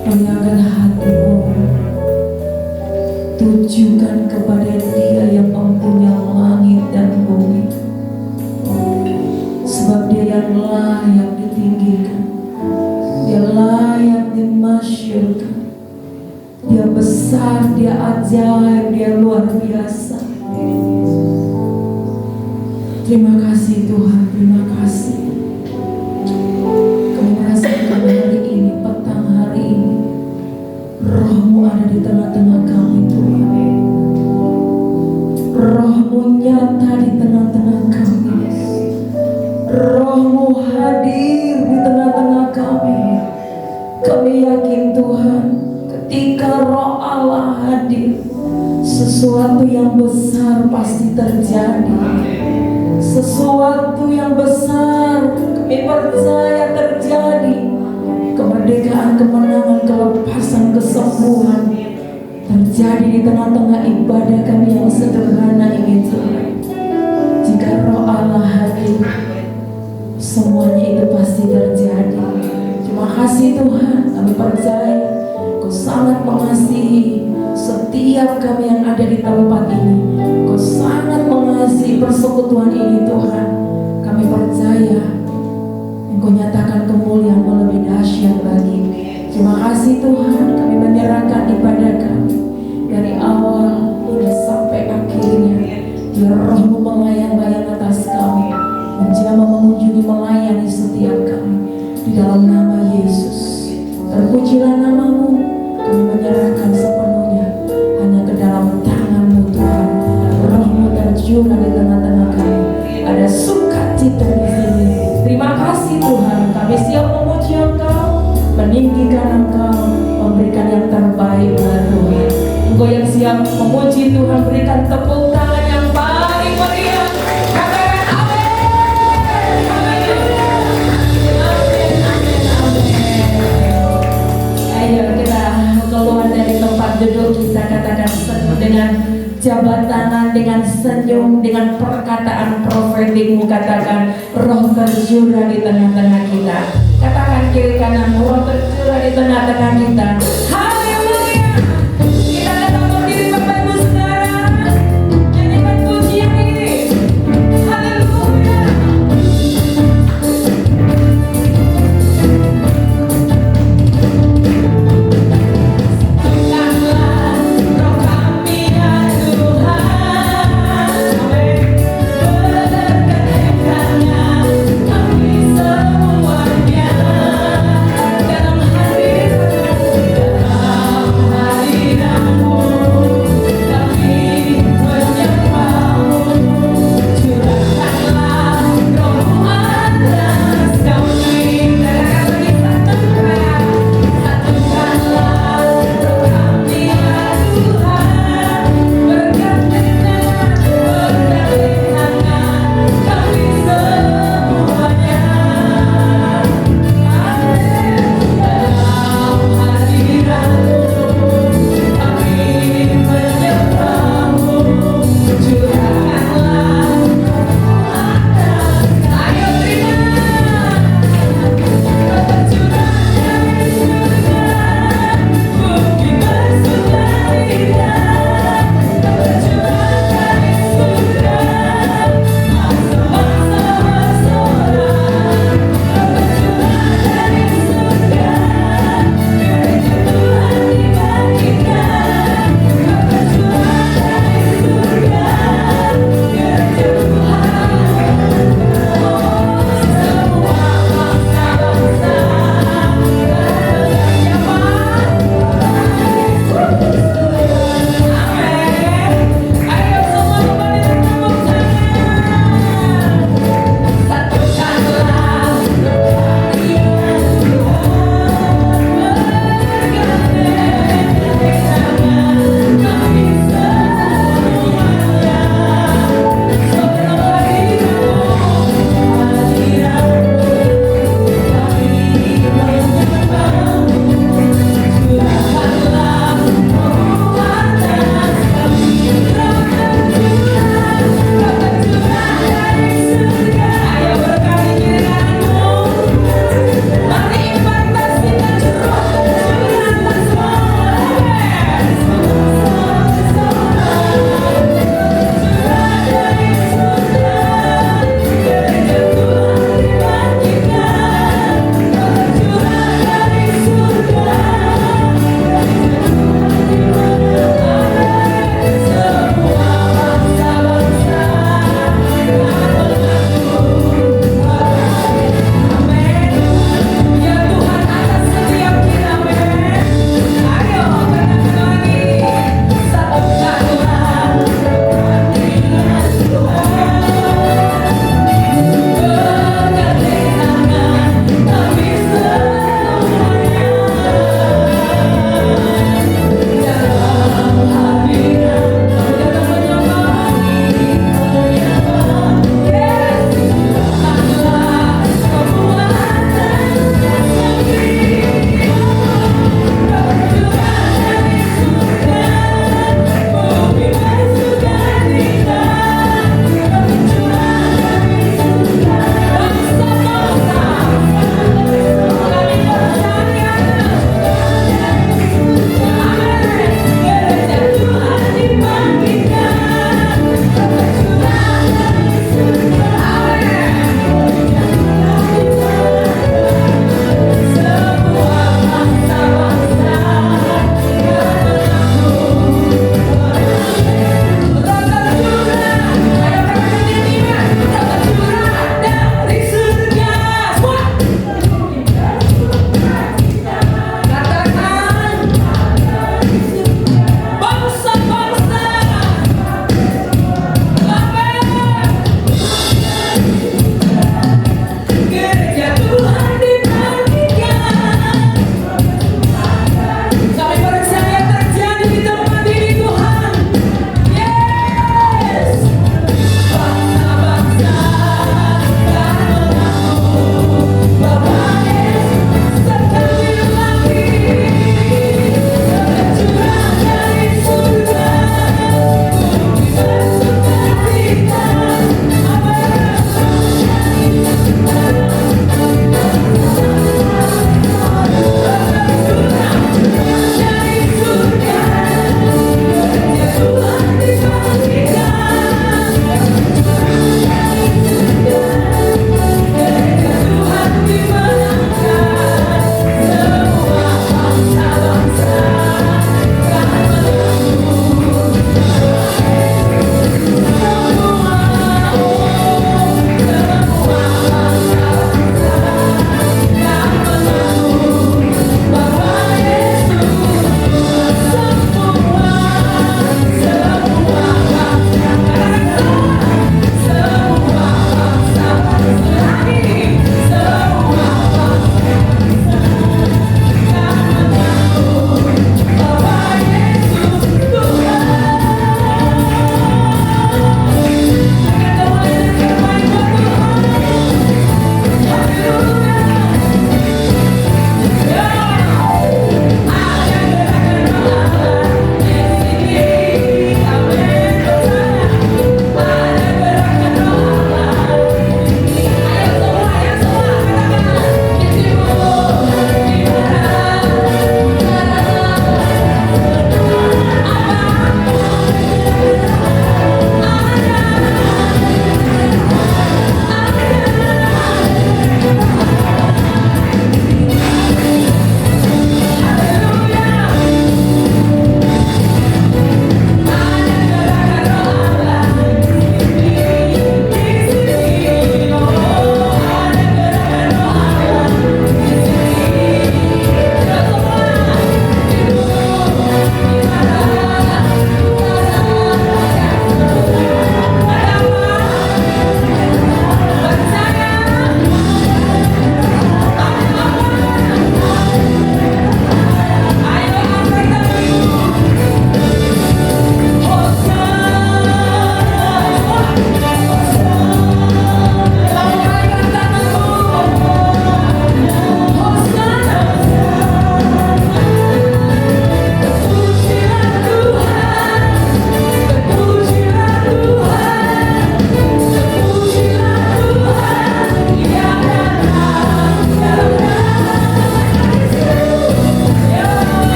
Muliakan hatimu, tujukan kepada Dia yang mempunyai langit dan bumi, sebab Dia yang layak ditinggikan, Dia layak dimasyurkan. Dia besar, Dia ajaib, Dia luar biasa. Terima kasih Tuhan, terima kasih. Kami merasakan hari ini, petang hari ini, Roh-Mu ada di tengah-tengah kami Tuhan. Roh-Mu nyata di tengah-tengah kami. Roh-Mu hadir di tengah-tengah kami. Kami yakin Tuhan, ketika Roh Allah hadir, sesuatu yang besar pasti terjadi. Sesuatu yang besar kami percaya terjadi. Kemerdekaan, kemenangan, kelepasan, kesembuhan terjadi di tengah-tengah ibadah kami yang sederhana ini Tuhan. Jika Roh Allah hadir, semuanya itu pasti terjadi. Terima kasih Tuhan, kami percaya Kau sangat mengasihi setiap kami yang ada di tempat ini. Kau sangat mengasihi persekutuan ini Tuhan. Kami percaya Engkau nyatakan kemuliaan-Mu lebih dahsyat lagi. Terima kasih Tuhan, kami menyerahkan ibadah kami dari awal hingga sampai akhirnya. Biar Roh-Mu melayang-layang atas kami, menjamah, mengunjungi, melayani setiap kami. Di dalam nama Yesus, terpujilah nama-Mu. Kami menyerahkan sepenuhnya hanya ke dalam tangan-Mu Tuhan. Roh-Mu terjun di tengah-tengah kami. Ada sukacita di sini. Terima kasih Tuhan, kami siap memuji Engkau, meninggikan Engkau, memberikan yang terbaik buat Tuhan. Engkau yang siap memuji Tuhan, berikan tepuk tangan yang paling meriah. Katakan amin. Amin. Amin. Amin. Amin. Ayo kita keluar dari tempat duduk, kita katakan dengan jabat tangan, dengan senyum, dengan perkataan profetikmu. Katakan, Roh tercurah di tengah-tengah kita. Katakan kiri kanan, Roh tercurah di tengah-tengah kita. Haleluya. Kita datang berdiri Bapak Ibu Saudara, nyanyikan pujian ini. Haleluya. Kami semuanya dalam hati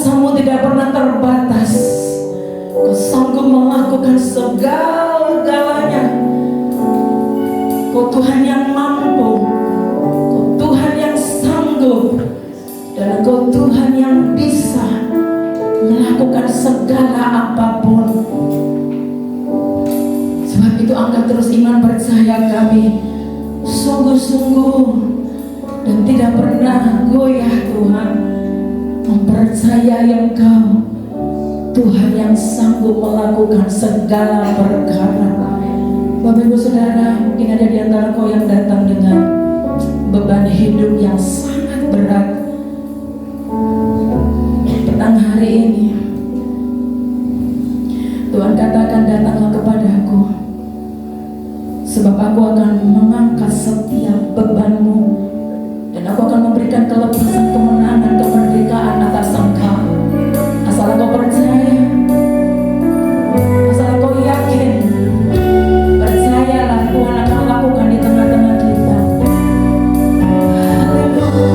kuasamu tidak pernah terbatas. Kau sanggup melakukan segala-galanya. Kau Tuhan yang mampu, Kau Tuhan yang sanggup, dan Kau Tuhan yang bisa melakukan segala apapun. Sebab itu angkat terus iman percaya kami, sungguh-sungguh dan tidak pernah goyah Tuhan, mempercayai Engkau, Tuhan yang sanggup melakukan segala perkara. Bapak Ibu Saudara, mungkin ada di antara kau yang datang dengan beban hidup yang sangat berat. Petang hari ini Tuhan katakan, datanglah kepadaku, sebab aku akan mengangkat setiap bebanmu, dan aku akan memberikan kelepasan, kemenangan, kemerdekaan atas engkau. Asal kau percaya, asal kau yakin, percayalah Tuhan akan lakukan di tengah-tengah kita. Haleluya.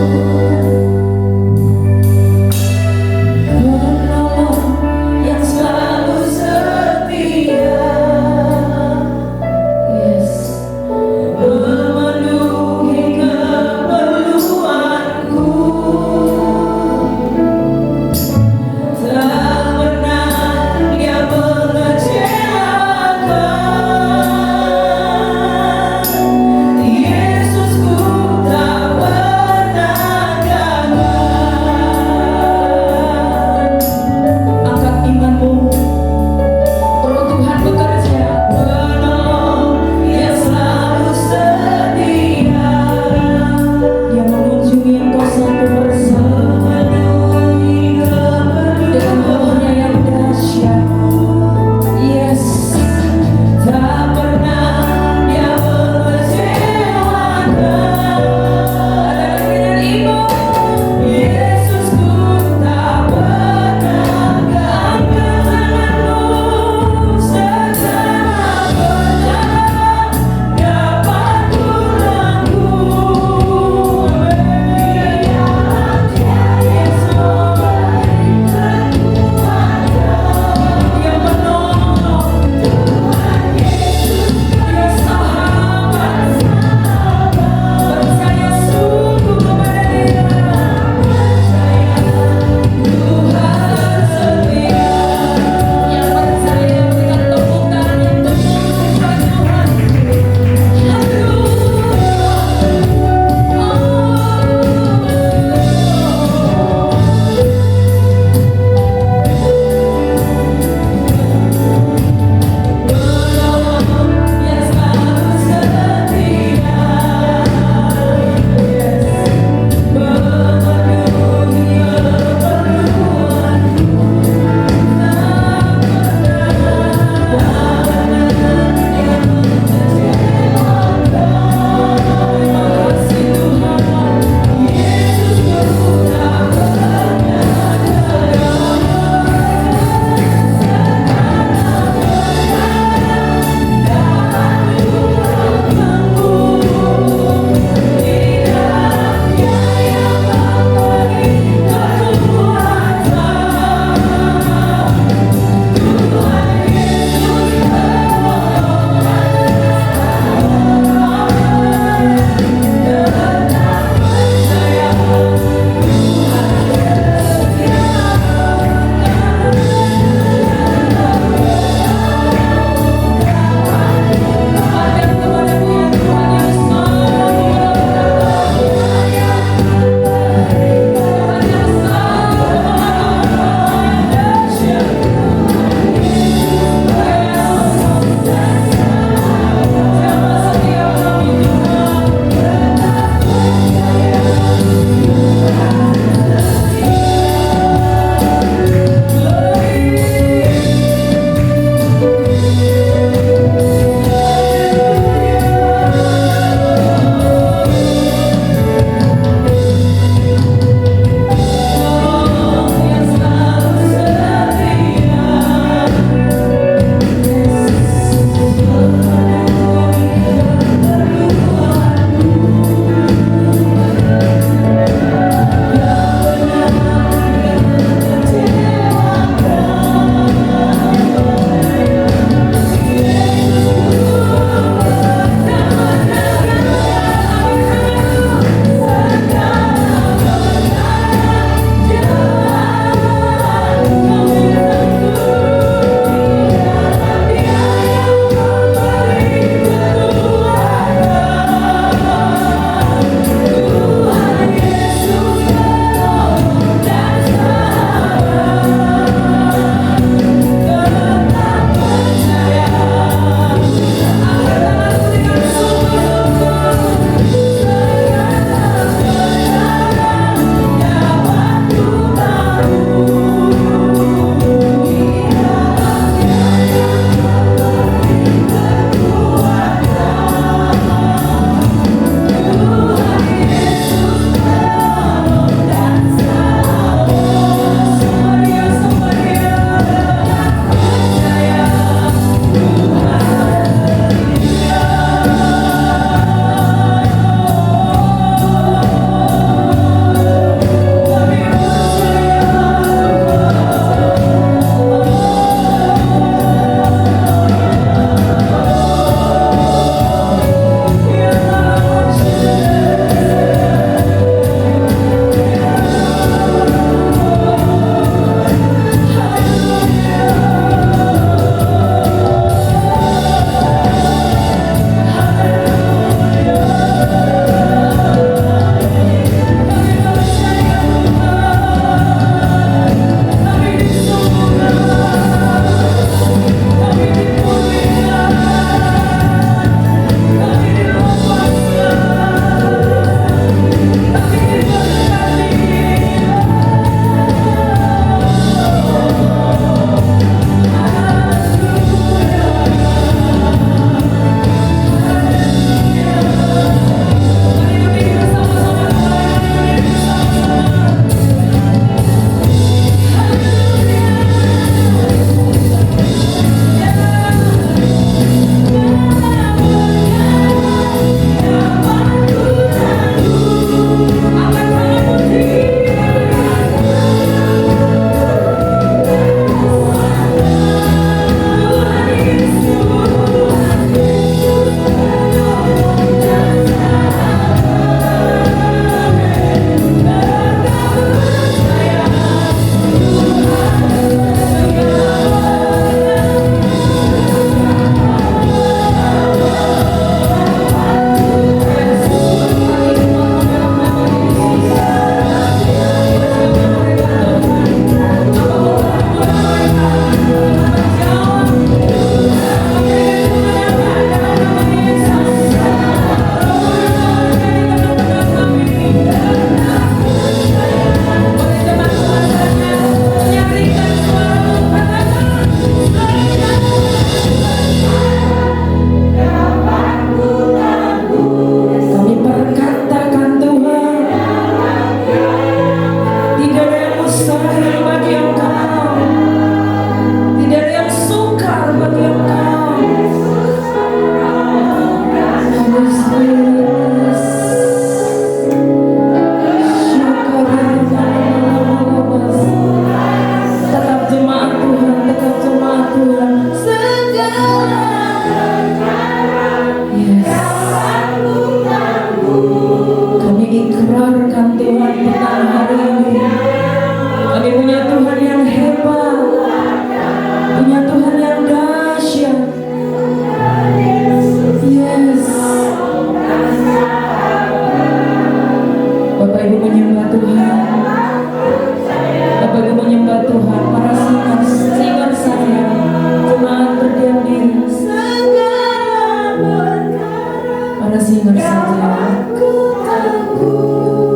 singer saja.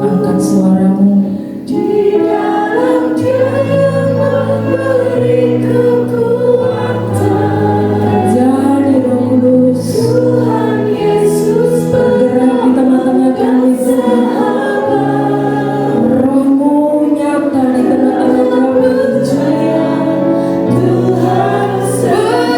Angkat suaramu. Di dalam Dia yang memberi kekuatan. Jadi Roh Kudus, Tuhan Yesus bergerak di tengah-tengah kami sekarang. Roh-Mu nyata di tengah-tengah kami. Tuhan bersama-sama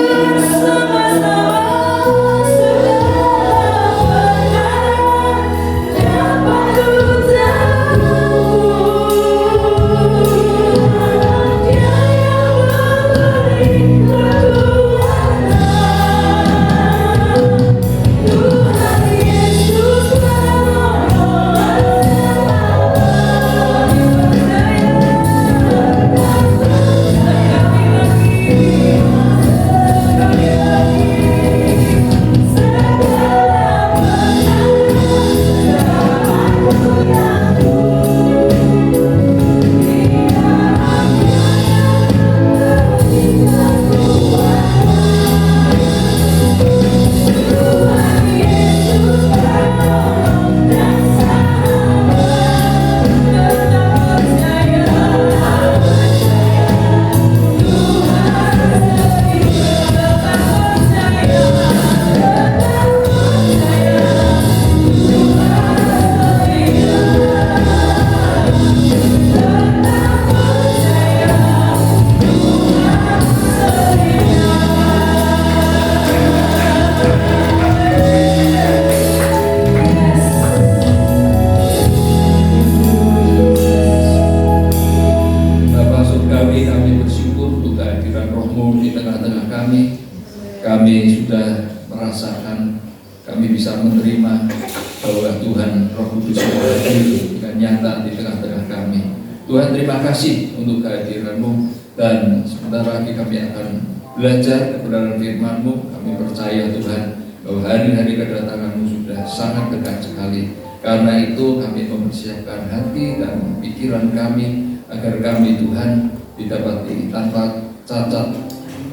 Tuhan, terima kasih untuk kehadiran-Mu, dan sebentar lagi kami akan belajar kebenaran firman-Mu. Kami percaya Tuhan bahwa hari-hari kedatangan-Mu sudah sangat dekat sekali. Karena itu kami mempersiapkan hati dan pikiran kami agar kami Tuhan didapati tanpa cacat,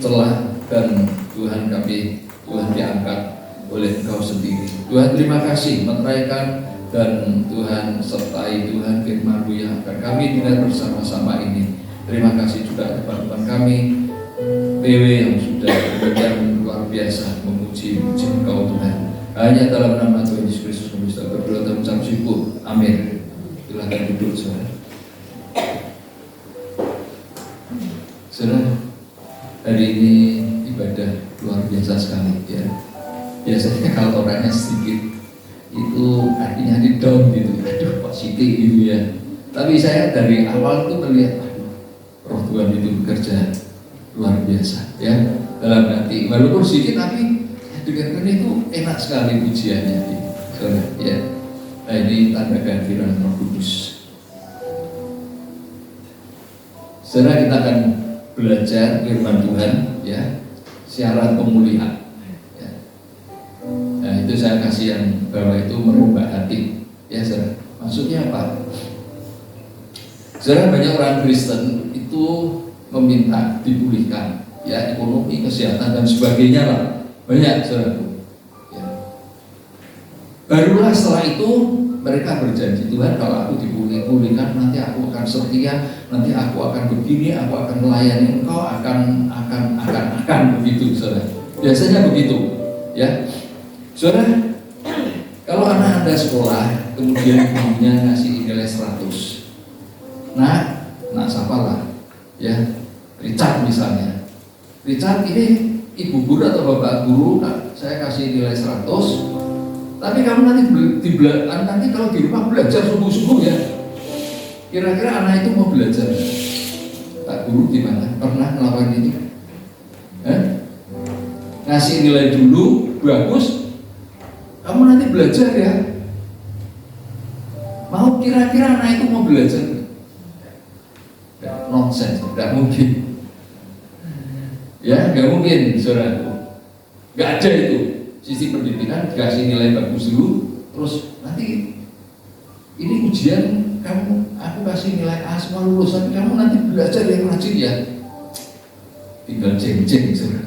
celah, dan Tuhan kami diangkat oleh Engkau sendiri. Tuhan, terima kasih meneraikan dan Tuhan sertai Tuhan firman-Mu yang akan kami dengar bersama-sama ini. Terima kasih juga teman-teman kami PW yang sudah demikian luar biasa memuji-muji Engkau Tuhan. Hanya dalam nama Tuhan Yesus Kristus kami sudah berdoa dan mengucap syukur. Amin. Silakan duduk, saudara. Saudara, hari ini ibadah luar biasa sekali ya. Biasanya kalau orangnya sedikit itu artinya di down gitu, aduh positif gitu ya. Tapi saya dari awal itu melihat, aduh, Roh Tuhan itu bekerja luar biasa ya dalam hati. Walaupun sedikit tapi dengarkan itu enak sekali pujiannya gitu, ya. Nah, ini tanda kehadiran Roh Kudus. Sekarang kita akan belajar firman Tuhan ya, syarat pemulihan. Nah, itu saya kasih yang bahwa itu merubah hati ya, saudara. Maksudnya apa? Saudara, banyak orang Kristen itu meminta dipulihkan ya, ekonomi, kesehatan dan sebagainya lah, banyak, saudara ya. Barulah setelah itu mereka berjanji, Tuhan kalau aku dipulihkan nanti aku akan setia, nanti aku akan begini, aku akan melayani Engkau, akan begitu, saudara. Biasanya begitu ya. Saudara, kalau anak Anda sekolah, kemudian gurunya ngasih nilai 100, nah siapalah ya, Richard misalnya. Richard, ini ibu guru atau bapak guru, saya kasih nilai 100, tapi kamu nanti kalau di rumah belajar sungguh-sungguh ya. Kira-kira anak itu mau belajar? Pak guru gimana? Pernah melakukan itu? Ngasih nilai dulu, bagus, kamu nanti belajar ya. Mau kira-kira anak itu mau belajar? Nonsense, tidak mungkin. Ya, nggak mungkin, saudara. Nggak ada itu. Sisi pendidikan dikasih nilai bagus dulu, terus nanti ini ujian aku kasih nilai A semua lulus, tapi kamu nanti belajar yang rajin ya. Tinggal ceng-ceng, saudara.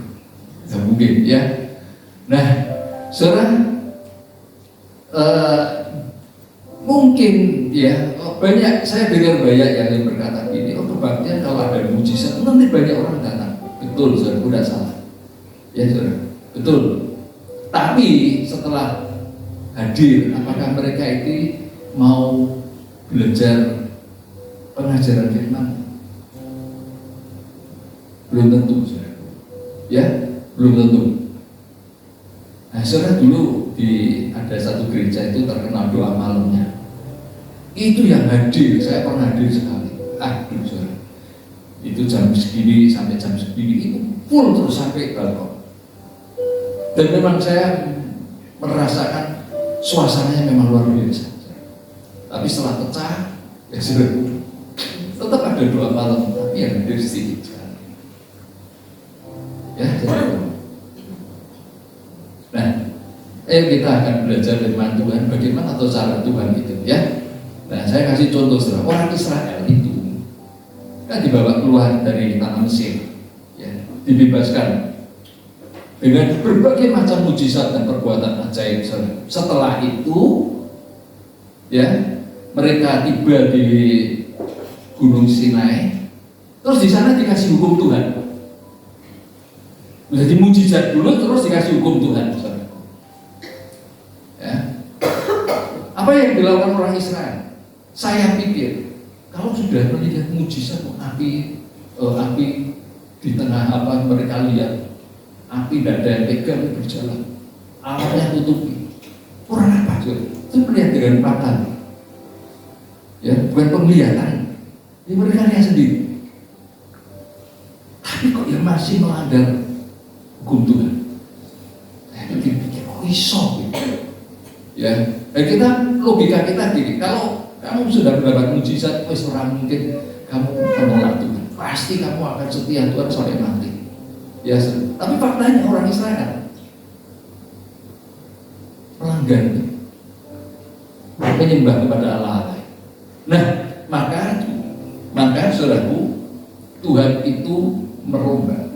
Nggak mungkin ya. Nah, saudara, eh, mungkin ya banyak, saya dengar banyak yang berkata gini, oh kebaktian kalau ada mujizat nanti banyak orang datang. Betul, saudara, tidak salah. Ya saudara, betul. Tapi setelah hadir, apakah mereka itu mau belajar pengajaran firman? Belum tentu, saudara. Ya, belum tentu. Nah, saudara, dulu ada satu gereja itu terkenal doa malamnya. Itu yang hadir, saya pernah hadir sekali. Aduh, saudara. Itu jam segini sampai jam segini itu full terus sampai balkon. Dan memang saya merasakan suasananya memang luar biasa. Tapi setelah pecah, ya sudah, tetap ada doa malam, tapi yang hadir sedikit sekali. Ya, jadi. Nah, kita akan belajar firman Tuhan, bagaimana atau cara Tuhan itu, ya. Nah, saya kasih contoh, saudara. Orang Israel itu kan dibawa keluar dari tanah Mesir, ya, dibebaskan dengan berbagai macam mujizat dan perbuatan ajaib. Setelah itu, ya, mereka tiba di Gunung Sinai, terus di sana dikasih hukum Tuhan. Jadi mujizat dulu, terus dikasih hukum Tuhan. Ya. Apa yang dilakukan orang Israel? Saya pikir kalau sudah melihat mujizat, api di tengah apa mereka lihat, api tidak ada yang pegang berjalan, awannya tutupi. Kurang apa? Itu melihat dengan mata, ya, bukan penglihatan. Ini mereka lihat sendiri. Tapi kok yang masih melanggar hukum Tuhan? Saya pikir, kok iso gitu? Ya, kita logika kita gini, kalau kamu sudah mendapat mujizat, wis ora mungkin kamu menolak Tuhan. Pasti kamu akan setia Tuhan sampai mati. Ya, tapi faktanya orang Israel melanggar, menyembah kepada Allah lain. Nah, maka saudaraku, Tuhan itu merubah.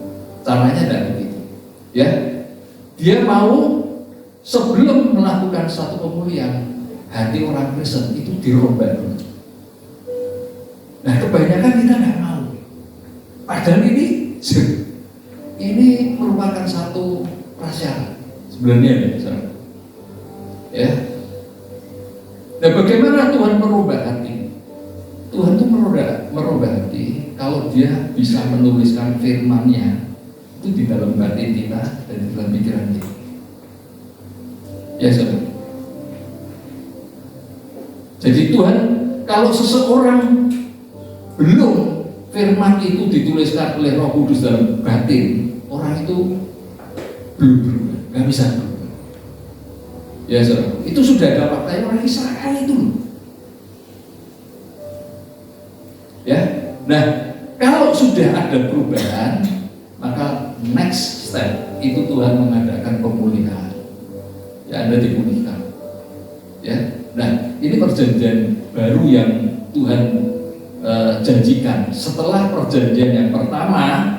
Caranya tidak begitu. Ya, dia mau sebelum melakukan satu pemulihan, hati orang Kristen itu dirubah dulu. Nah, kebanyakan kita nggak mau. Padahal ini merupakan satu prasyarat sebenarnya, ya. Nah, bagaimana Tuhan merubah hati? Tuhan itu merubah hati kalau Dia bisa menuliskan firman-Nya itu di dalam batin kita dan di dalam pikiran kita. Ya, saudara. Jadi Tuhan, kalau seseorang belum firman itu dituliskan oleh Roh Kudus dalam batin, orang itu belum berubah, nggak bisa berubah. Ya, saudara. Itu sudah ada faktanya orang Israel itu. Ya, nah kalau sudah ada perubahan, maka next step itu Tuhan mengadakan pemulihan. Ya, Anda dipulihkan. Ya, nah ini perjanjian baru yang Tuhan janjikan. Setelah perjanjian yang pertama,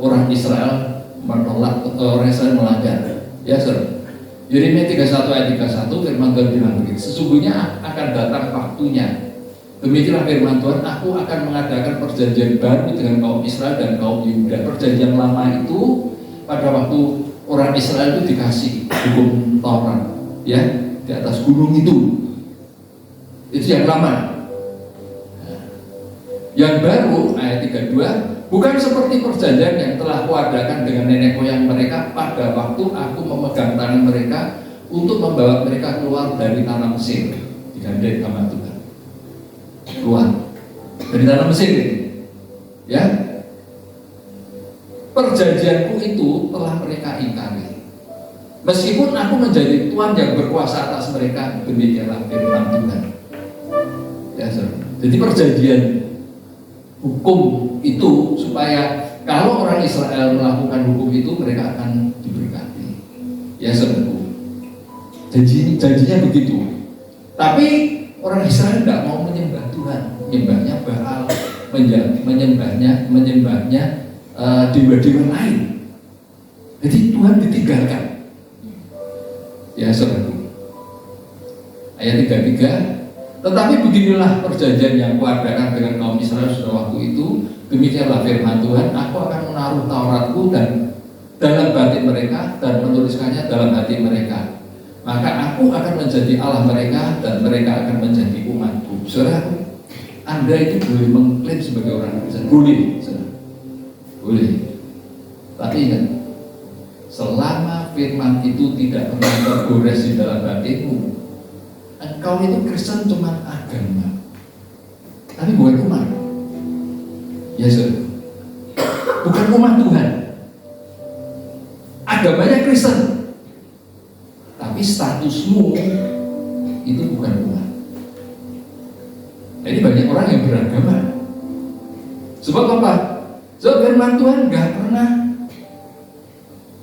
orang Israel menolak, orang Israel melanggar. Ya, saudara. Yeremia 31 ayat 31 firman Tuhan bilang begitu. Sesungguhnya akan datang waktunya. Demikianlah firman Tuhan, aku akan mengadakan perjanjian baru dengan kaum Israel dan kaum Yehuda. Perjanjian lama itu pada waktu orang Israel itu dikasih hukum Taurat, ya, di atas gunung itu yang lama. Yang baru ayat 32, bukan seperti perjanjian yang telah kuadakan dengan nenek moyang mereka pada waktu aku memegang tangan mereka untuk membawa mereka keluar dari tanah Mesir. Digandeng sama Tuhan, keluar dari tanah Mesir itu, ya. Perjanjianku itu telah mereka ingkari. Meskipun aku menjadi Tuhan yang berkuasa atas mereka, demikianlah firman Tuhan. Ya, saudara. Jadi perjanjian hukum itu supaya kalau orang Israel melakukan hukum itu mereka akan diberkati. Ya, saudara. Janjinya begitu. Tapi orang Israel tidak mau menyembah Tuhan, menyembahnya Baal, menyembahnya dewa-dewa lain. Jadi Tuhan ditinggalkan. Ya, saudara. Ayat 33, tetapi beginilah perjanjian yang kuadakan dengan kaum Israel pada waktu itu, demikianlah firman Tuhan, aku akan menaruh Tauratku dan dalam batin mereka dan menuliskannya dalam hati mereka. Maka aku akan menjadi Allah mereka dan mereka akan menjadi umatku. Saudaraku, Anda itu boleh mengklaim sebagai orang Kristen, boleh, saudara. Boleh. Tapi ingat, selama firman itu tidak pernah tergores di dalam batinmu, engkau itu Kristen cuma agama, tapi bukan umat. Ya saudara, bukan umat Tuhan. Agamanya Kristen, tapi statusmu itu bukan umat. Jadi banyak orang yang beragama. Sebab apa? Sebab firman Tuhan nggak pernah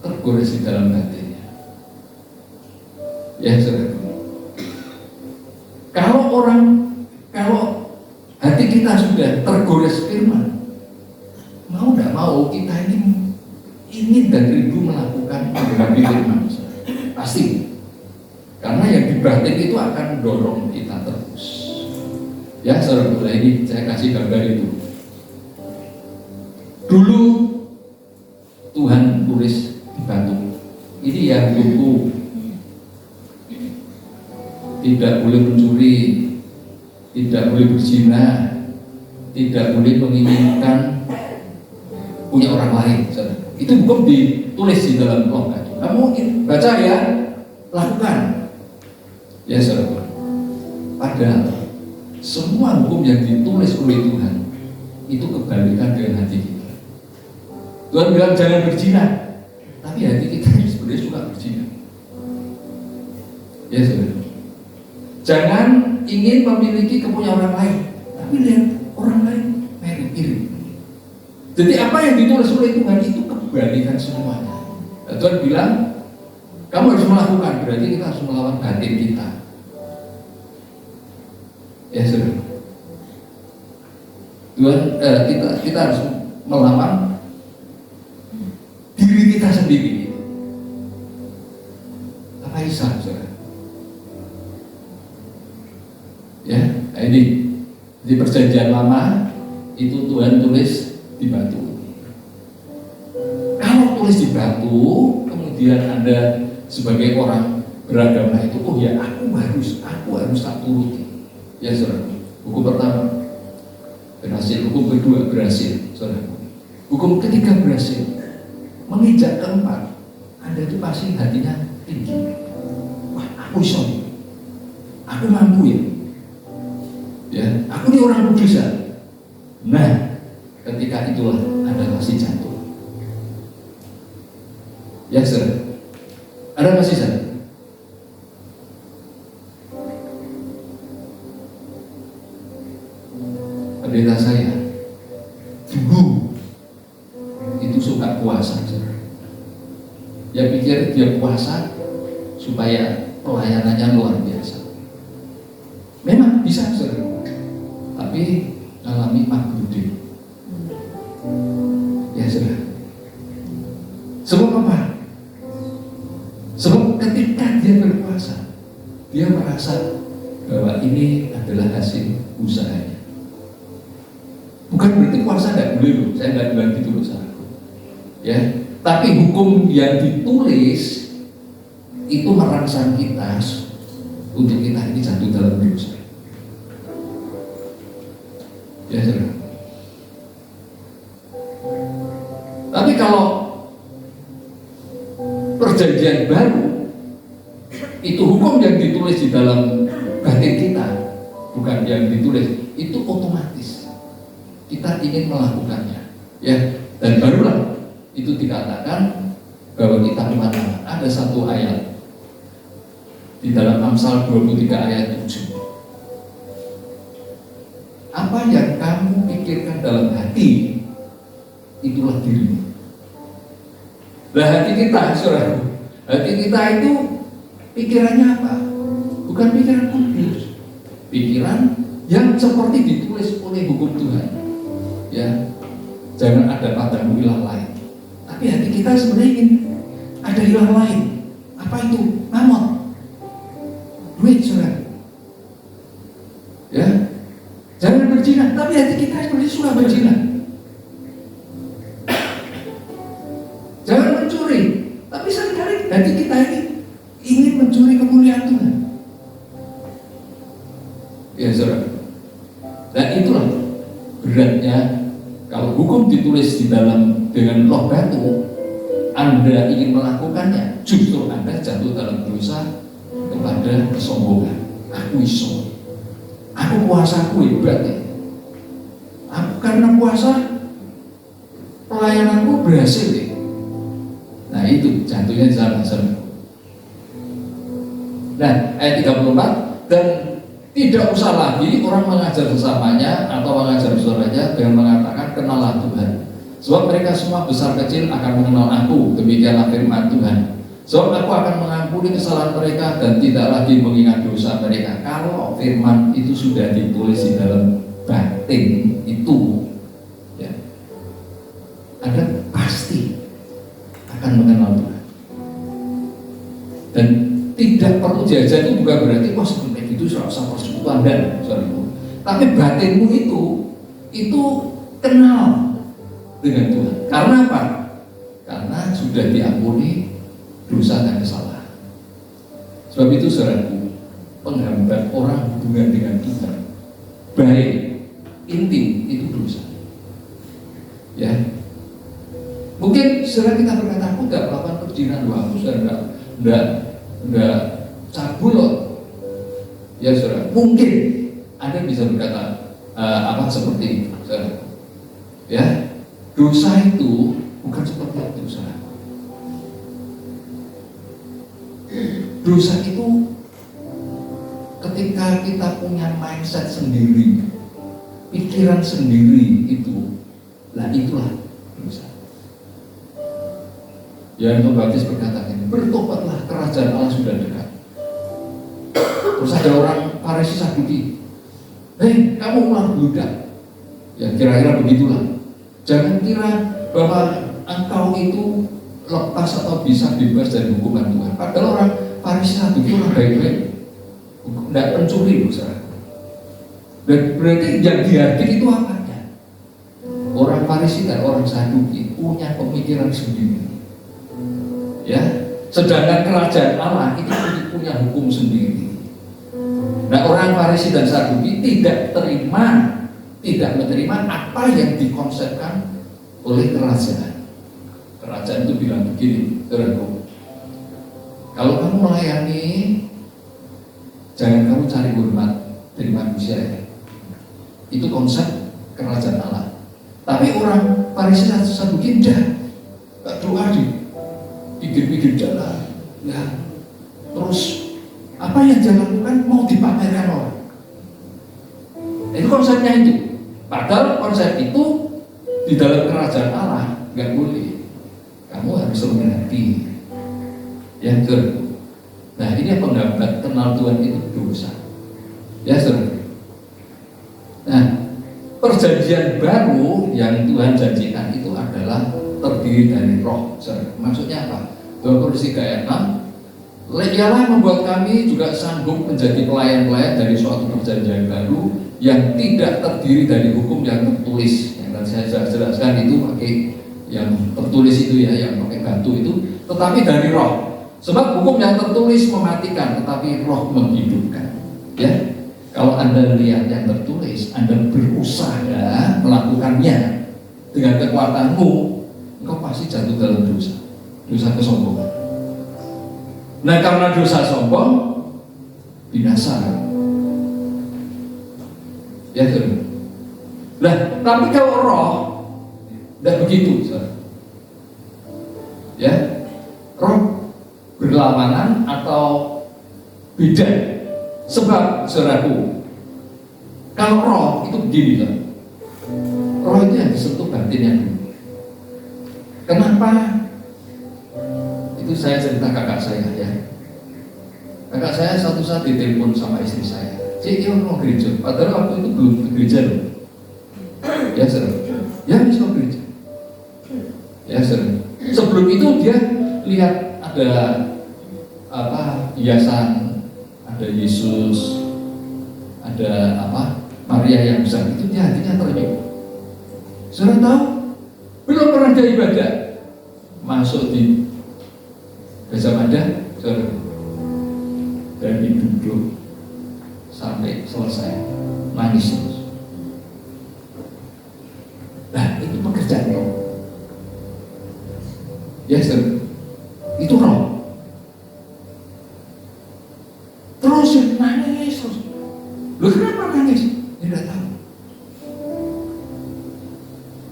tergores di dalam hatinya. Ya saudara. Kalau hati kita sudah tergores firman, mau nggak mau kita ini ingin dan rindu melakukan menggenapi firman. Pasti. Karena yang di batin itu akan mendorong kita terus. Ya saudara, ini saya kasih gambar itu. Dulu Tuhan tulis di batu. Ini yang buku. Tidak boleh mencuri, tidak boleh berzina, tidak boleh menginginkan punya orang lain. Saudara. Itu hukum ditulis di dalam blog. Kamu baca ya, lakukan. Ya saudara. Padahal semua hukum yang ditulis oleh Tuhan itu kebalikan dengan hati kita. Tuhan bilang jangan berzina, tapi hati kita sebenarnya suka berzina. Ya saudara. Jangan ingin memiliki kepunyaan orang lain, tapi lihat orang lain mirip-mirip. Jadi apa yang ditulis oleh Tuhan itu kebalikan semuanya. Tuhan bilang kamu harus melakukan, berarti kita harus melawan batin kita. Ya saudara. Tuhan kita harus melawan diri kita sendiri. Apa Isa, saudara? Ya, ini di perjanjian lama itu Tuhan tulis di batu. Kalau tulis di batu, kemudian Anda sebagai orang beragama itu, oh ya aku harus tak turuti. Ya saudara, hukum pertama berhasil, hukum kedua berhasil, saudara. Hukum ketiga berhasil, menginjak keempat, Anda itu pasti hatinya tinggi. Wah, aku bisa, aku mampu ya. Ya, aku ini orang kudus. Nah, ketika itulah Anda pasti jatuh. Ya saudara, Anda masih sadar? Pendeta saya dulu itu suka puasa, saudara. Dia pikir dia puasa supaya pelayanannya luar biasa. Memang bisa, saudara, tapi alami maghrudin. Ya saudara. Sebab apa? Sebab ketika dia berpuasa, dia merasa bahwa ini adalah hasil usahanya. Bukan berarti puasa tidak boleh loh, saya tidak bilang gitu loh saudara. Ya, tapi hukum yang ditulis itu merangsang kita untuk kita ini jatuh dalam dosa. Ya saudara. Tapi kalau perjanjian baru itu hukum yang ditulis di dalam batin kita, bukan yang ditulis, itu otomatis kita ingin melakukannya. Ya, dan barulah itu dikatakan bahwa kita umat Allah. Ada satu ayat di dalam Amsal 23 ayat 7. Apa yang kamu pikirkan dalam hati, itulah dirimu. Nah, hati kita, saudara, hati kita itu pikirannya apa? Bukan pikiran kudus, pikiran yang seperti ditulis oleh hukum Tuhan. Ya, jangan ada padamu ilah lain. Tapi hati kita sebenarnya ingin ada ilah lain. Apa itu? Mamon, duit, saudara. Jangan berzina, tapi hati kita seperti suka berzina. Jangan mencuri, tapi seringkali hati kita ini ingin mencuri kemuliaan Tuhan. Ya saudara. Dan itulah beratnya kalau hukum ditulis di dalam dengan loh batu, Anda ingin melakukannya, justru Anda jatuh dalam dosa kepada kesombongan. Aku iso, aku puasa, aku hebat ya. Aku karena puasa pelayananku berhasil ya. Nah itu jatuhnya di sana. Nah ayat 34, dan tidak usah lagi orang mengajar sesamanya atau mengajar saudaranya dengan mengatakan kenalah Tuhan. Sebab mereka semua besar kecil akan mengenal aku, demikianlah firman Tuhan. Sebab aku akan mengampuni kesalahan mereka dan tidak lagi mengingat dosa mereka. Kalau firman itu sudah ditulis di dalam batin itu, ya, Anda pasti akan mengenal Tuhan. Dan tidak perlu jajan itu bukan berarti wah sebenarnya itu sama persekutuan dan sorry. Tapi batinmu itu kenal dengan Tuhan. Karena apa? Karena sudah diampuni dosa dan kesalahan. Sebab itu saudaraku, penghambat orang hubungan dengan Tuhan baik intim itu dosa. Ya, mungkin saudara kita berkata aku nggak melakukan perjinan, aku sudah nggak cabul loh. Ya saudara, mungkin Anda bisa berkata seperti itu, saudara. Ya, dosa itu bukan seperti itu, saudara. Dosa itu ketika kita punya mindset sendiri, pikiran sendiri itu, lah itulah dosa. Yohanes Pembaptis berkata ini, bertobatlah, kerajaan Allah sudah dekat. Terus ada orang Farisi Saduki, hei kamu malah budak. Ya kira-kira begitulah. Jangan kira bahwa engkau itu lepas atau bisa bebas dari hukuman Tuhan. Padahal orang Farisi Saduki orang baik-baik, tidak pencuri dosa. Dan berarti yang dihargai itu apanya? Orang Farisi dan orang Saduki punya pemikiran sendiri. Ya, sedangkan kerajaan Allah itu punya hukum sendiri. Nah, orang Farisi dan Saduki tidak menerima apa yang dikonsepkan oleh kerajaan. Kerajaan itu bilang begini, saudaraku, kalau kamu melayani, jangan kamu cari hormat dari manusia ya. Itu konsep kerajaan Allah. Tapi orang Farisi dan Saduki tidak doa di pikir-pikir jalan, ya. Terus apa yang dia lakukan mau dipamerkan orang. Itu konsepnya itu. Padahal konsep itu di dalam kerajaan Allah nggak boleh. Kamu harus mengerti. Yang kedua, nah ini yang penghambat kenal Tuhan itu dosa. Ya saudara. Nah, perjanjian baru yang Tuhan janjikan itu adalah terdiri dari roh. Maksudnya apa? 2 Korintus 3 ayat 6, ialah membuat kami juga sanggup menjadi pelayan-pelayan dari suatu perjanjian baru yang tidak terdiri dari hukum yang tertulis. Yang tadi saya jelaskan itu pakai yang tertulis itu ya, yang pakai batu itu, tetapi dari roh. Sebab hukum yang tertulis mematikan, tetapi roh menghidupkan. Ya, kalau Anda lihat yang tertulis, Anda berusaha melakukannya dengan kekuatanmu, engkau pasti jatuh dalam dosa kesombongan. Nah, karena dosa sombong, binasa. Ya betul. Nah, tapi kalau roh tidak begitu, saudara. Ya, roh berlawanan atau beda. Sebab, saudaraku, kalau roh itu begini, saudara. Roh itu yang disentuh batinnya dulu. Kenapa? Itu saya cerita kakak saya ya. Kakak saya suatu saat ditelepon sama istri saya, Cik, mau gereja. Padahal waktu itu belum ke gereja loh. Ya saudara. Ya bisa gereja. Ya saudara. Sebelum itu dia lihat ada hiasan, ada Yesus, ada Maria yang besar itu dia hatinya ternyuh. Saudara tahu, belum pernah dia ibadah, masuk di Gajah saudara, dan duduk sampai selesai, nangis terus. Nah, itu pekerjaan roh. Ya, saudara, itu roh. Terus nangis terus. Loh, kenapa nangis? Dia tidak tahu.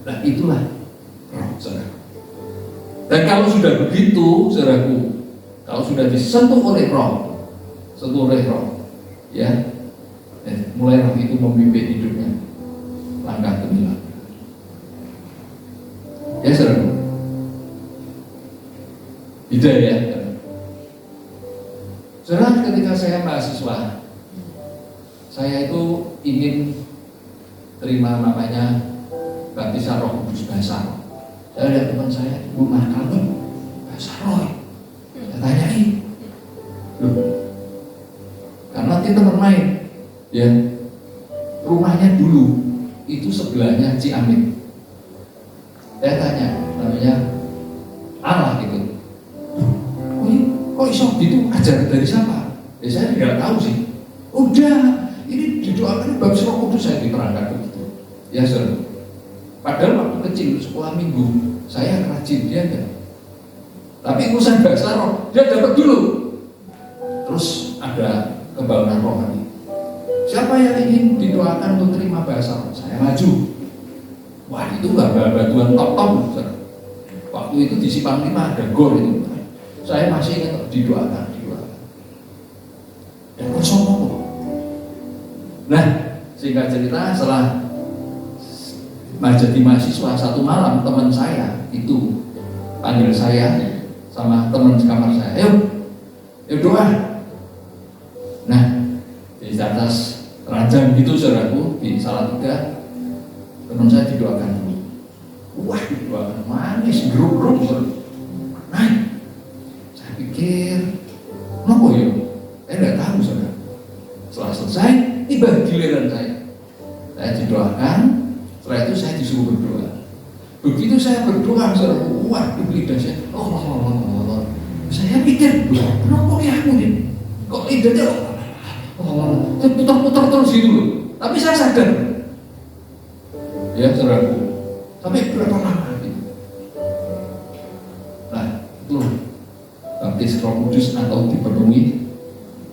Nah, itulah roh, saudara. Dan kalau sudah begitu, saudaraku, kalau sudah disentuh oleh roh, ya, mulai roh itu memimpin hidupnya langkah demi langkah. Ya, saudaraku, hidayah. Saudara, ketika saya mahasiswa, saya itu ingin terima namanya baptisan Roh Kudus bahasa roh. Saya lihat teman saya, rumah kamu bahasa roh. Saya tanyai, loh, karena kita bermain, ya, rumahnya dulu itu sebelahnya Ciamin. Saya tanya, namanya Allah gitu. Kok iso gitu, ajaran dari siapa? Ya saya tidak tahu sih. Udah, ini didoakan baptis Roh Kudus, saya diterangkan begitu. Ya, saudara. Padahal waktu kecil sekolah minggu saya rajin, dia enggak. Tapi urusan bahasa roh dia dapat dulu. Terus ada kembangunan rohani. Siapa yang ingin didoakan untuk terima bahasa roh? Saya maju. Wah, itu batuan top-top. Waktu itu di Simpang 5 ada gor itu. Saya masih ingat didoakan. Dan kosong. Nah, singkat cerita, setelah jadi mahasiswa, satu malam teman saya itu panggil saya sama teman sekamar saya, yuk doa. Nah, di atas ranjang gitu, saudaraku, di Salatiga, teman saya didoakan dulu. Wah, didoakan manis, geruk-geruk. Nah, saya pikir, kenapa ya? Saya tidak tahu, saudara. Setelah selesai, tiba giliran saya didoakan. Setelah itu saya disuruh berdoa. Begitu saya berdoa, saudara, waduh, lidah saya, Allah. Saya pikir, kenapa ya aku ini? Kok lidahnya, saya putar-putar terus gitu loh. Tapi saya sadar, ya, saudara, sampai berapa lama gitu. Nah, itulah baptis Roh Kudus atau dipenuhi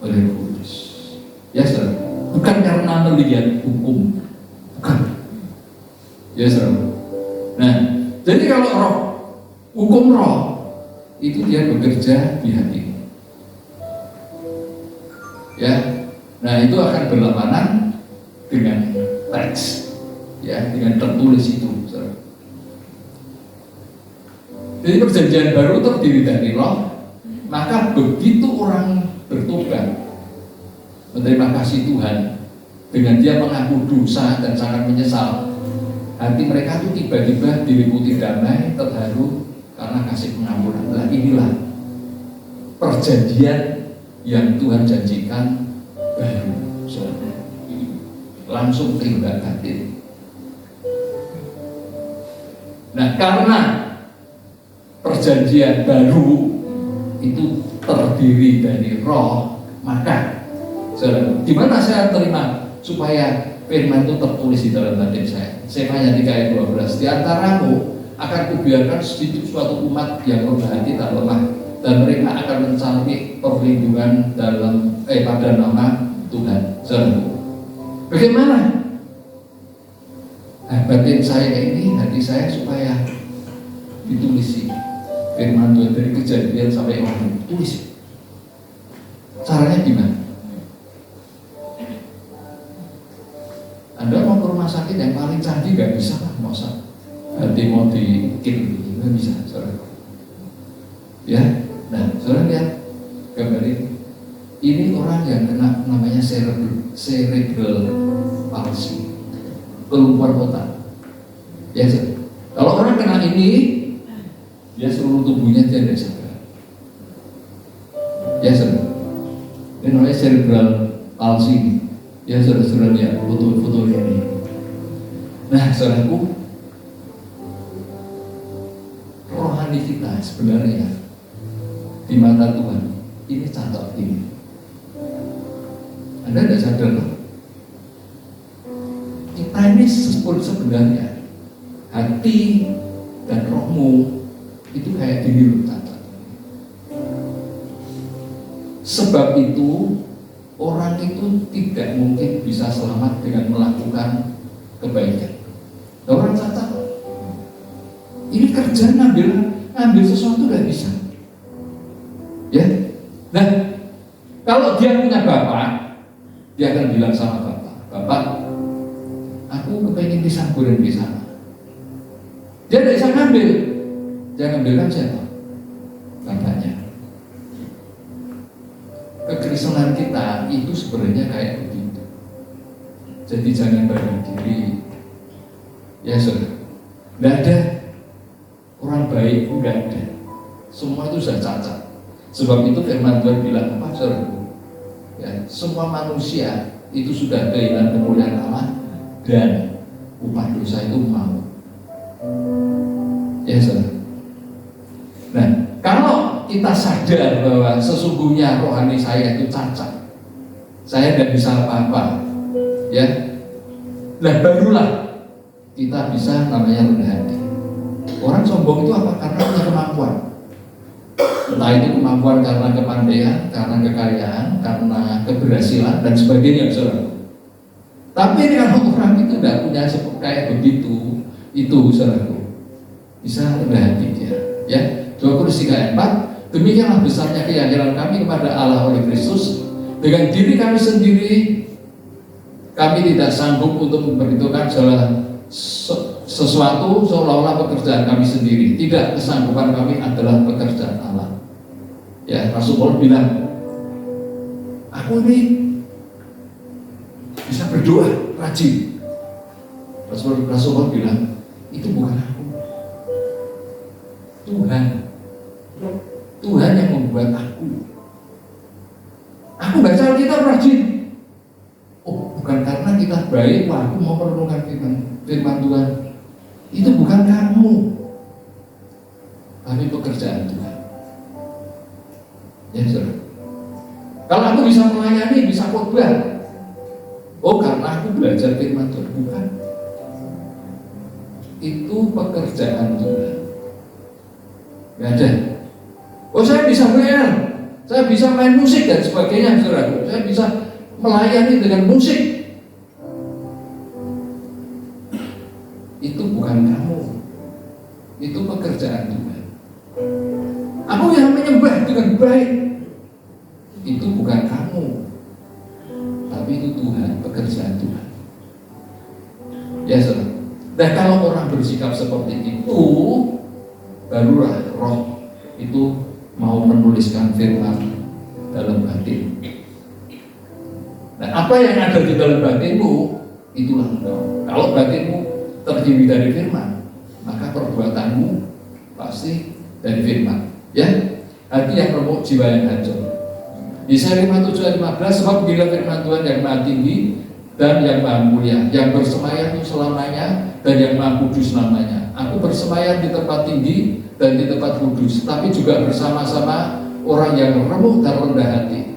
oleh Roh Kudus. Ya, saudara, bukan karena melihat hukum, bukan. Ya, saudara. Nah, jadi kalau roh, hukum roh itu dia bekerja di hati. Ya, nah itu akan berlawanan dengan teks, ya, dengan tertulis itu, saudara. Jadi perjanjian baru terdiri dari roh, maka begitu orang bertobat, menerima kasih Tuhan, dengan dia mengaku dosa dan sangat menyesal, hati mereka itu tiba-tiba diliputi damai, terharu karena kasih pengampunan. Nah, inilah perjanjian yang Tuhan janjikan baru, saudara. Langsung tembak batin. Nah, karena perjanjian baru itu terdiri dari roh, maka saudara, gimana saya terima supaya firman itu tertulis di dalam batin saya? Sefanya 3 ayat 12, di antaramu akan kubiarkan suatu umat yang berbahati dan lemah, dan mereka akan mencari perlindungan pada nama Tuhan. Saudara, bagaimana batin saya ini, hati saya, supaya ditulisi firman Tuhan dari Kejadian sampai Wahyu, tulis. Caranya gimana? Anda mau ke rumah sakit yang paling canggih gak bisa lah, masa hati mau dikirim, gak bisa, saudara. Ya, nah, saudara lihat gambar ini orang yang kena namanya cerebral palsy, kelumpuhan otak. Ya, saudara. Kalau orang kena ini, dia seluruh tubuhnya tidak sadar. Ya, saudara. Ini namanya cerebral palsy. Ya saudara-saudara lihat foto-foto ini. Nah saudaraku, rohani kita sebenarnya di mata Tuhan ini cacat ini. Anda tidak sadar loh, kita ini sebenarnya hati dan rohmu itu kayak gini loh cacat. Sebab itu orang itu tidak mungkin bisa selamat dengan melakukan kebaikan. Orang cacat, ini kerjaan ngambil sesuatu tidak bisa. Ya, nah kalau dia punya bapak, dia akan bilang sama bapak, aku kepengen pisang goreng di sana. Dia tidak bisa ngambil, dia ngambilkan siapa? Bapaknya. Kekristenan kita itu sebenarnya kayak begitu. Jadi jangan bagi diri. Ya saudara, tidak ada orang baik, tidak ada. Semua itu sudah cacat. Sebab itu firman Tuhan bilang apa saudara? Ya, semua manusia itu sudah kehilangan kemuliaan Allah dan upah dosa itu maut. Ya saudara. Nah, kalau kita sadar bahwa sesungguhnya rohani saya itu cacat, saya tidak bisa apa-apa, ya, nah barulah kita bisa namanya rendah hati. Orang sombong itu apa? Karena punya kemampuan. Entah itu kemampuan karena kepandaian, karena kekayaan, karena keberhasilan dan sebagainya, saudara. Tapi kalau orang itu tidak punya kayak begitu, itu saudaraku bisa rendah hati dia. Ya, 2 Korintus 3:4, demikianlah besarnya keyakinan kami kepada Allah oleh Kristus. Dengan diri kami sendiri, kami tidak sanggup untuk memperhitungkan sesuatu seolah-olah pekerjaan kami sendiri. Tidak, kesanggupan kami adalah pekerjaan Allah. Ya, Rasul Paulus bilang, aku ini bisa berdoa rajin. Rasul Paulus bilang, itu bukan aku, Tuhan yang membuat aku. Aku baca Alkitab rajin. Oh, bukan karena kita baik, wah aku mau merenungkan firman Tuhan. Itu bukan kamu, tapi pekerjaan Tuhan. Ya saudara. Kalau aku bisa melayani, bisa khotbah, oh karena aku belajar firman Tuhan. Bukan. Itu pekerjaan Tuhan. Gak ada. Oh saya bisa WL, saya bisa main musik dan sebagainya, saudara. Saya bisa melayani dengan musik. Itu bukan kamu, itu pekerjaan Tuhan. Aku yang menyembah dengan baik, itu bukan kamu, tapi itu Tuhan, pekerjaan Tuhan. Ya saudara. Dan kalau orang bersikap seperti itu, barulah roh itu mau menuliskan firman dalam batin. Nah, apa yang ada di dalam batinmu, itulah roh. Kalau batinmu terdiri dari firman, maka perbuatanmu pasti dari firman. Ya, hati yang remuk, jiwa yang hancur. Yesaya 57:15, sebab bila firman Tuhan yang maha tinggi dan yang maha mulia, yang bersemayam selamanya dan yang maha kudus namanya. Aku bersemayam di tempat tinggi dan di tempat kudus, tapi juga bersama-sama orang yang remuk dan rendah hati,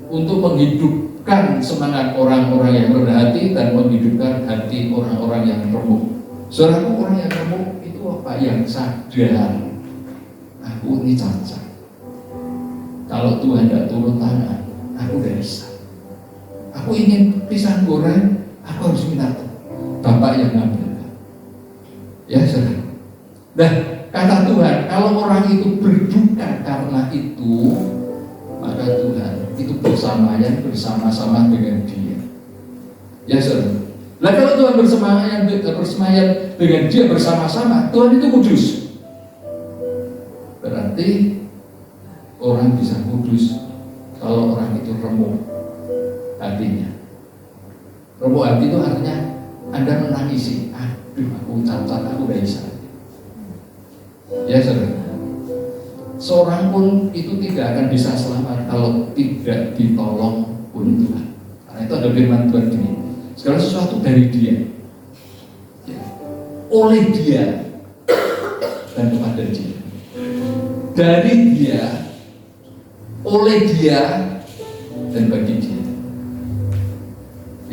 untuk menghidupkan semangat orang-orang yang rendah hati dan menghidupkan hati orang-orang yang remuk. Saudaraku, orang yang remuk itu apa? Yang sadar, aku ini cacat. Kalau Tuhan tidak turun tangan, aku tidak bisa. Aku ingin pisang goreng, aku harus minta Bapak yang ngambil. Ya saudara. Nah, kata Tuhan, kalau orang itu berduka karena itu, maka Tuhan itu bersama-sama dengan dia. Ya saudara. Nah, kalau Tuhan bersemayam dengan dia bersama-sama, Tuhan itu kudus. Berarti orang bisa kudus kalau orang itu remuk hatinya. Remuk hati itu artinya Anda menangisi, aduh aku cacat, aku gak bisa. Ya saudara, seorang pun itu tidak akan bisa selamat kalau tidak ditolong oleh Tuhan. Karena Nah itu ada firman Tuhan gini, segala sesuatu dari Dia, ya, oleh Dia, dan kepada Dia. Dari Dia, oleh Dia, dan bagi Dia.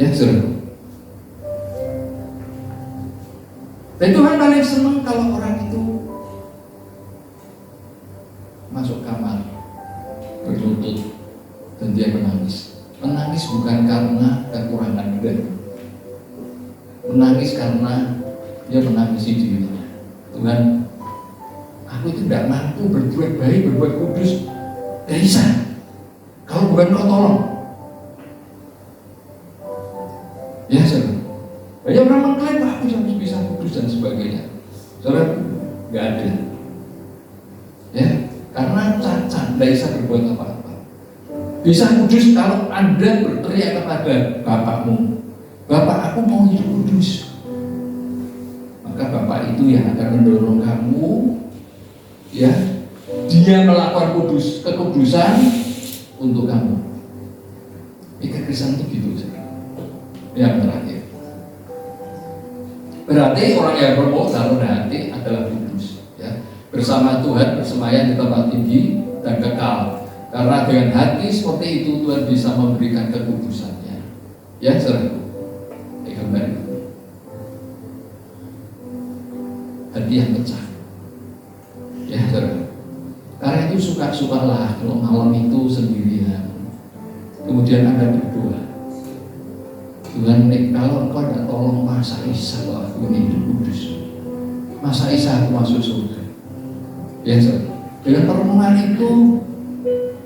Ya, saudara. Dan Tuhan paling senang kalau orang itu masuk kamar, berlutut, dan dia menangis. Menangis bukan karena kekurangan dia, menangis karena dia menangisi dirinya. Tuhan, aku itu tidak mampu berbuat baik, berbuat kudus. Gak bisa. Kalau bukan Kau tolong. Ya, saudara. Banyak orang mengklaim aku harus bisa kudus dan sebagainya. Saudara, nggak ada. Ya, karena cacat, tidak bisa berbuat apa-apa. Bisa kudus kalau Anda berteriak kepada Bapakmu, Bapak, aku mau hidup kudus. Maka Bapak itu yang akan mendorong kamu, ya, Dia melakukan kekudusan untuk kamu. Ini Kristen itu gitu, saudara. Yang terakhir. Berarti orang yang bermodal hati adalah kudus, ya. Bersama Tuhan bersemayam di tempat tinggi dan kekal. Karena dengan hati seperti itu Tuhan bisa memberikan kekudusannya. Ya, saudara. Gambar itu. Hati yang pecah. Ya, saudara. Karena itu suka-sukalah kalau malam itu sendirian. Kemudian Anda berdoa. Tuhan, kalau Engkau tidak tolong masa Isa aku ini hidup kudus, masa Isa aku masuk surga. Ya, dengan perenungan itu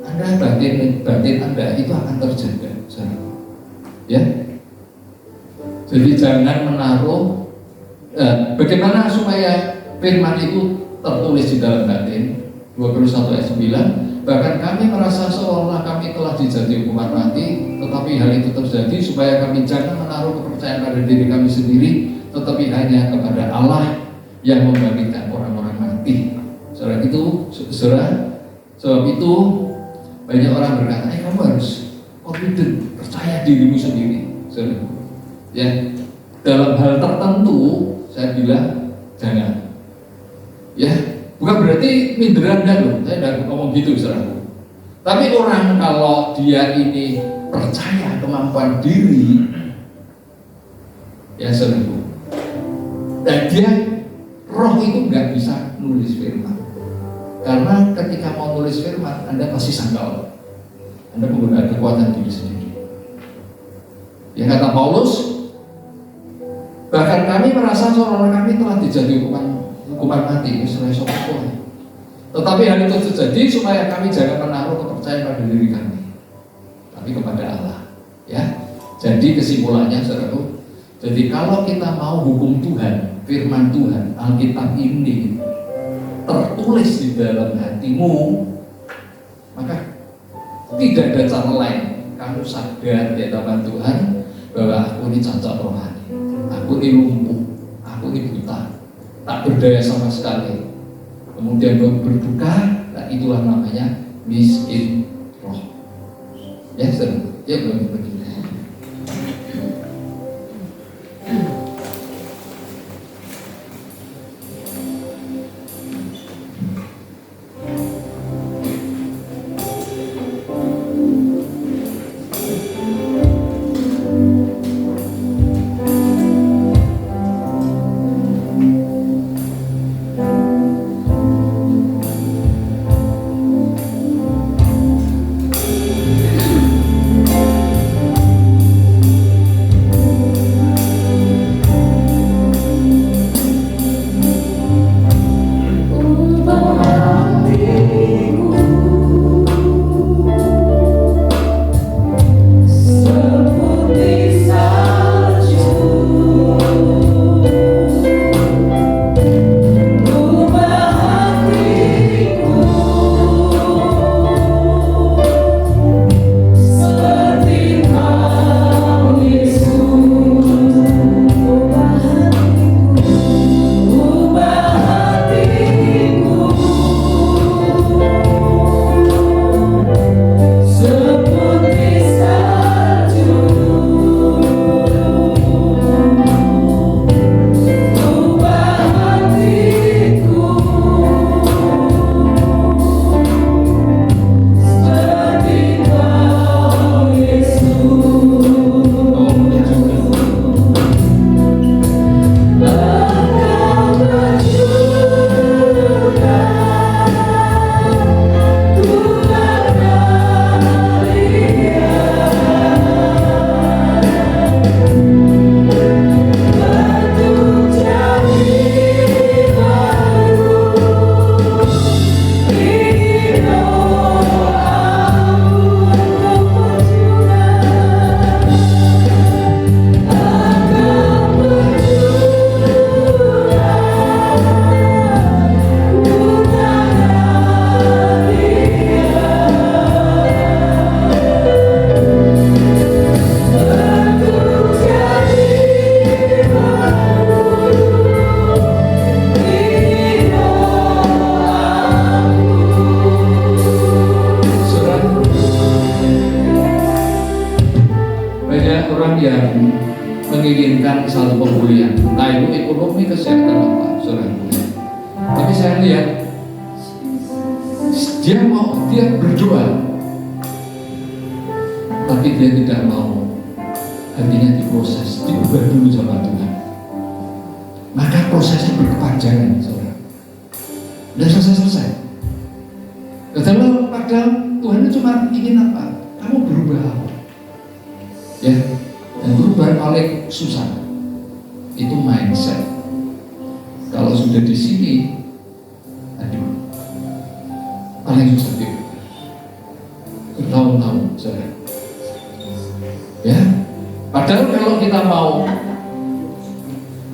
Anda batin Anda itu akan terjaga, ya. Jadi jangan menaruh bagaimana supaya firman itu tertulis di dalam batin. 21 ayat 9, bahkan kami merasa seolah kami telah dijadi hukuman mati, tetapi hal itu terjadi supaya kami jangan menaruh kepercayaan pada diri kami sendiri, tetapi hanya kepada Allah yang membangkitkan orang-orang mati. Saudara itu, sebab itu banyak orang berkata, kamu harus confident, percaya dirimu sendiri. Saudara, ya, dalam hal tertentu saya bilang jangan. Ya, bukan berarti minder Anda loh, saya tidak ngomong gitu, saudara. Tapi orang kalau dia ini percaya kemampuan diri, ya saudara, dan dia roh itu nggak bisa nulis firman, karena ketika mau nulis firman, Anda pasti sangkal, Anda menggunakan kekuatan diri sendiri. Ya, kata Paulus, bahkan kami merasa seolah kami telah dijadi hukuman mati, tetapi hal itu terjadi supaya kami jangan menaruh kepercayaan pada diri kami, tapi kepada Allah. Ya, jadi kesimpulannya, saudara, jadi kalau kita mau hukum Tuhan, firman Tuhan, Alkitab ini tertulis di dalam hatimu, maka tidak ada cara lain. Kamu sadar di hadapan Tuhan bahwa aku ini cacat rohani, aku ini lumpuh, aku ini buta, tak berdaya sama sekali. Kemudian berduka, nah itulah namanya miskin roh. Ya, saudara, ya belum begini. yang menginginkan satu pemulihan, entah itu ekonomi, kesehatan apa, saudara. Tapi saya lihat dia berdoa, tapi dia tidak mau hatinya diproses, diubah dulu sama Tuhan. Maka prosesnya berkepanjangan, saudara. Udah selesai. Padahal Tuhan itu cuma ingin apa? Kamu berubah apa? Ya, dan berubah paling susah itu mindset. Kalau sudah di sini, aduh, paling susah itu bertahun-tahun, saudara. Ya, padahal kalau kita mau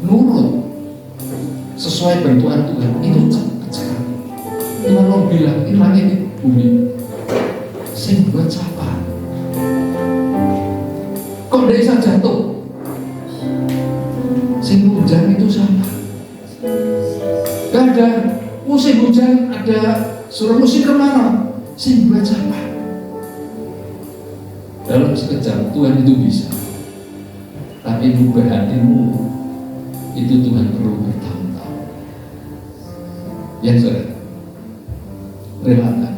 nurut sesuai bantuan Tuhan itu cepat sekali. Tuhan mau bilang ini langit ini bumi, sing buat siapa? Kok desa jatuh? Sing hujan itu siapa? Gak ada musim hujan, ada suruh musim kemarau. Sing buat siapa? Dalam sekejap Tuhan itu bisa, tapi berubah hatimu itu Tuhan perlu bertahun-tahun. Ya saudara, relakan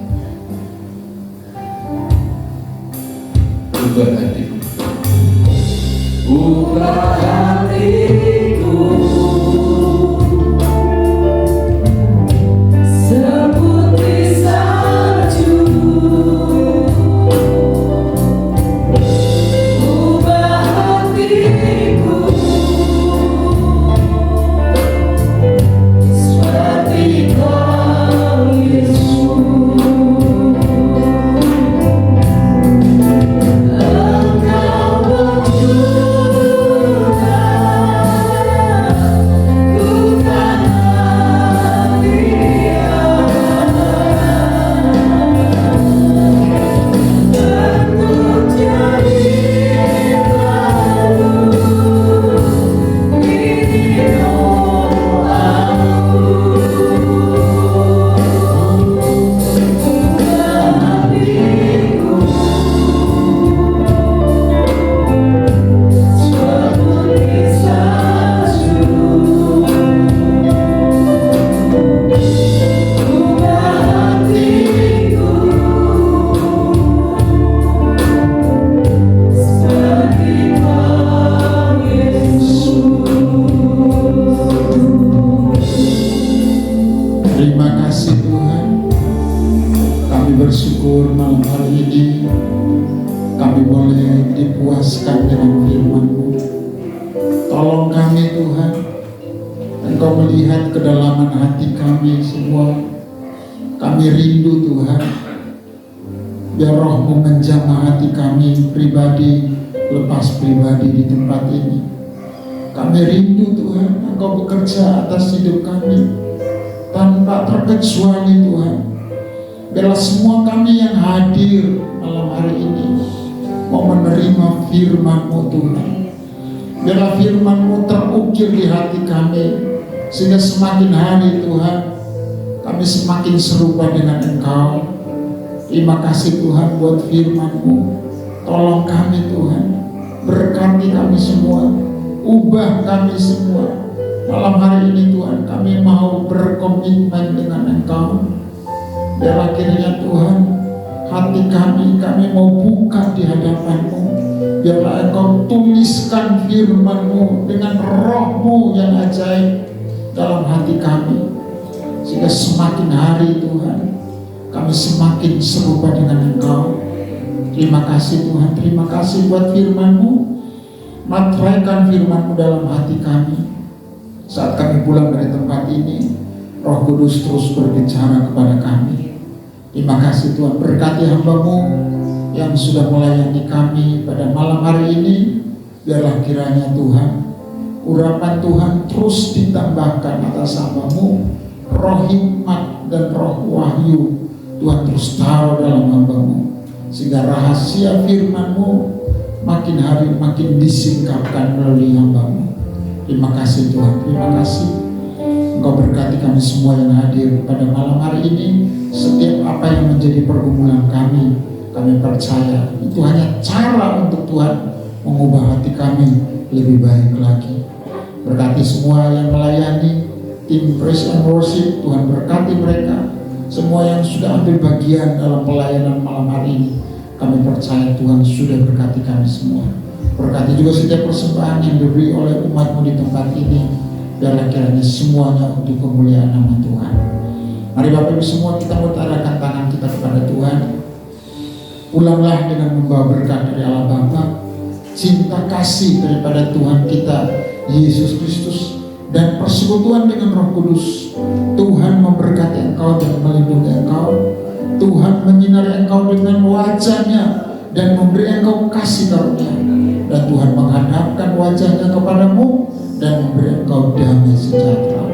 ubah hatimu. Ubah hatiku seperti salju. Ubah hatiku seperti Kau Yesus. Bersyukur malam hari ini kami boleh dipuaskan dengan firman-Mu. Tolong kami Tuhan, Engkau melihat kedalaman hati kami semua. Kami rindu Tuhan, biar Roh-Mu menjamah hati kami pribadi lepas pribadi di tempat ini. Kami rindu Tuhan, Engkau bekerja atas hidup kami tanpa terkecuali Tuhan. Biarlah semua kami yang hadir malam hari ini mau menerima firman-Mu Tuhan. Biarlah firman-Mu terukir di hati kami, sehingga semakin hari Tuhan kami semakin serupa dengan Engkau. Terima kasih Tuhan buat firman-Mu. Tolong kami Tuhan, berkati kami semua, ubah kami semua. Malam hari ini Tuhan kami mau berkomitmen dengan Engkau. Biar akhirnya Tuhan, hati kami mau buka di hadapan-Mu. Biarlah Engkau tuliskan firman-Mu dengan Roh-Mu yang ajaib dalam hati kami, sehingga semakin hari Tuhan kami semakin serupa dengan Engkau. Terima kasih Tuhan, terima kasih buat firman-Mu. Materaikan firman-Mu dalam hati kami. Saat kami pulang dari tempat ini, Roh Kudus terus berbicara kepada kami. Terima kasih Tuhan, berkati hamba-Mu yang sudah melayani kami pada malam hari ini. Biarlah kiranya Tuhan, urapan Tuhan terus ditambahkan atas hamba-Mu. Roh hikmat dan roh wahyu Tuhan terus taruh dalam hamba-Mu, sehingga rahasia firman-Mu makin hari makin disingkapkan melalui hamba-Mu. Terima kasih Tuhan, terima kasih. Engkau berkati kami semua yang hadir pada malam hari ini. Setiap apa yang menjadi pergumulan kami percaya itu hanya cara untuk Tuhan mengubah hati kami lebih baik lagi. Berkati semua yang melayani tim Praise and Worship, Tuhan berkati mereka. Semua yang sudah ambil bagian dalam pelayanan malam hari ini, kami percaya Tuhan sudah berkati kami semua. Berkati juga setiap persembahan yang diberi oleh umat-Mu di tempat ini, biarlah kiranya semuanya untuk kemuliaan nama Tuhan. Mari Bapak Ibu semua kita mengutarakan tangan kita kepada Tuhan. Pulanglah dengan membawa berkat dari Allah Bapa, cinta kasih daripada Tuhan kita Yesus Kristus, dan persekutuan dengan Roh Kudus. Tuhan memberkati engkau dan melindungi engkau. Tuhan menyinari engkau dengan wajah-Nya dan memberi engkau kasih karunia. Dan Tuhan menghadapkan wajah-Nya kepadamu dan memberi engkau damai sejahtera,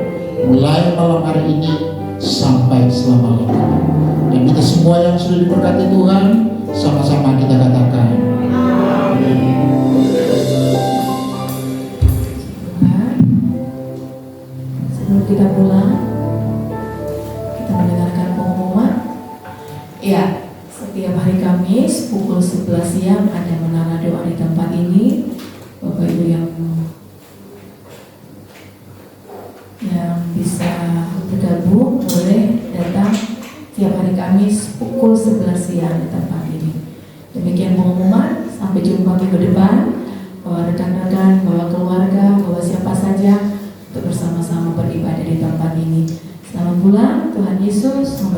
mulai malam hari ini sampai selama-lamanya. Dan kita semua yang sudah diberkati Tuhan, sama-sama kita katakan sebelum kita pulang, kita mendengarkan pengumuman. Ya, setiap hari Kamis pukul 11 siang ada menara doa di tempat ini. Bapak Ibu yang bisa bergabung boleh datang setiap hari Kamis pukul 11 siang di tempat ini. Demikian pengumuman. Sampai jumpa minggu depan. Bawa rekan-rekan, bawa keluarga, bawa siapa saja untuk bersama-sama beribadah di tempat ini. Selamat pulang, Tuhan Yesus memberkati.